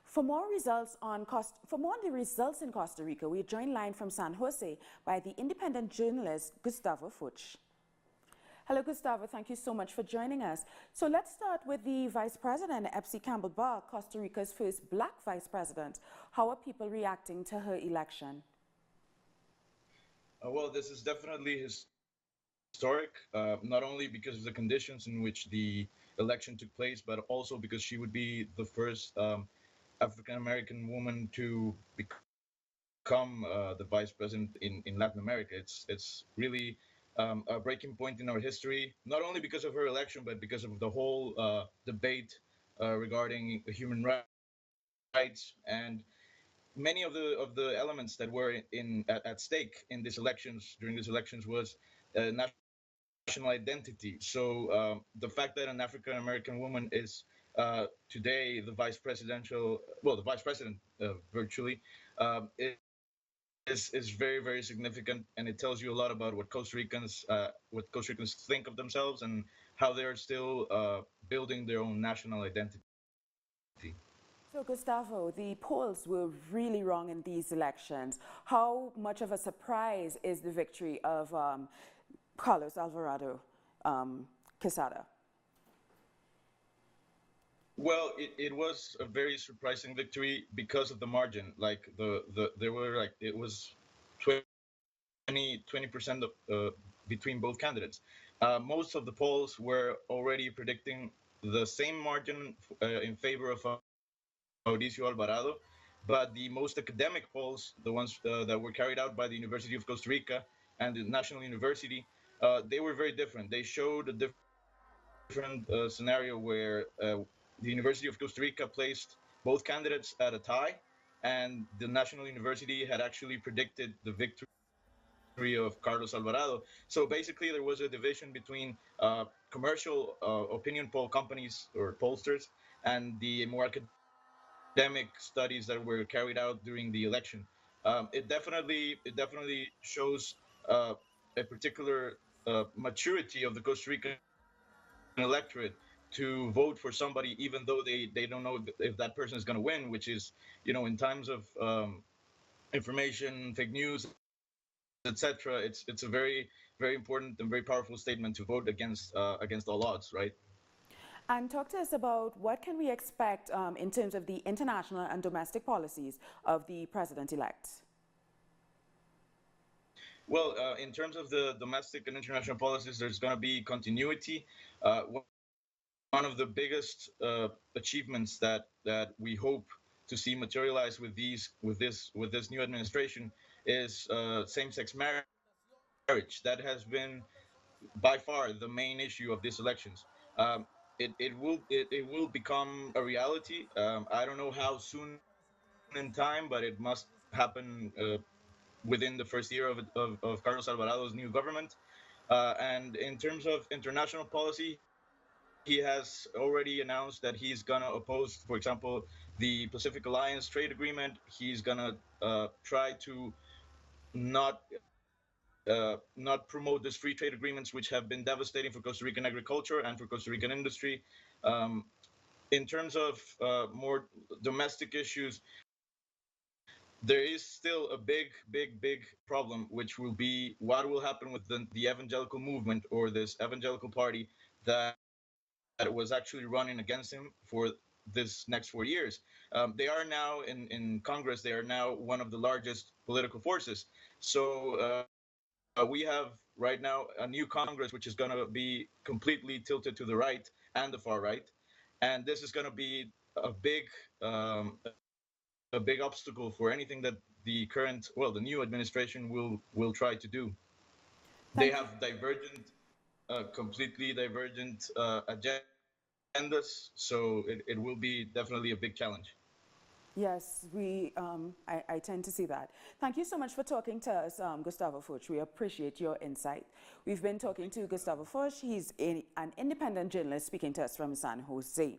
For more on the results in Costa Rica, we are joined live from San Jose by the independent journalist Gustavo Fuchs. Hello, Gustavo. Thank you so much for joining us. So let's start with the Vice President, Epsie Campbell-Barr, Costa Rica's first black Vice President. How are people reacting to her election? Well, this is definitely historic, not only because of the conditions in which the election took place, but also because she would be the first African-American woman to become the vice president in Latin America. It's really a breaking point in our history, not only because of her election, but because of the whole debate regarding human rights and many of the elements that were at stake in these elections during these elections was national identity. So the fact that an African American woman is today the vice president virtually, is very, very significant, and it tells you a lot about what Costa Ricans think of themselves and how they're still building their own national identity. So, Gustavo, the polls were really wrong in these elections. How much of a surprise is the victory of Carlos Alvarado Quesada? Well, it was a very surprising victory because of the margin. Like there were like it was 20% between both candidates. Most of the polls were already predicting the same margin in favor of Mauricio Alvarado, but the most academic polls, the ones that were carried out by the University of Costa Rica and the National University, they were very different. They showed a different scenario where the University of Costa Rica placed both candidates at a tie, and the National University had actually predicted the victory of Carlos Alvarado. So basically, there was a division between commercial opinion poll companies or pollsters and the more academic studies that were carried out during the election. It definitely shows a particular maturity of the Costa Rican electorate to vote for somebody even though they don't know if that person is going to win, which is, in times of information, fake news, etc. It's a very, very important and very powerful statement to vote against all odds, right? And talk to us about what can we expect in terms of the international and domestic policies of the president-elect? Well, in terms of the domestic and international policies, there's going to be continuity. One of the biggest achievements that we hope to see materialize with this new administration is same-sex marriage. That has been by far the main issue of these elections. It will become a reality. I don't know how soon in time, but it must happen within the first year of Carlos Alvarado's new government. And in terms of international policy, he has already announced that he's going to oppose, for example, the Pacific Alliance trade agreement. He's going to try to not promote these free trade agreements, which have been devastating for Costa Rican agriculture and for Costa Rican industry. In terms of more domestic issues, there is still a big problem, which will be what will happen with the evangelical movement or this evangelical party that was actually running against him for this next 4 years. They are now in Congress. They are now one of the largest political forces. So we have right now a new Congress, which is going to be completely tilted to the right and the far right. And this is going to be a big obstacle for anything that the new administration will try to do. They have completely divergent agendas, so it will be definitely a big challenge. Yes, I tend to see that. Thank you so much for talking to us, Gustavo Fuchs. We appreciate your insight. We've been talking to Gustavo Fuchs. He's an independent journalist speaking to us from San Jose.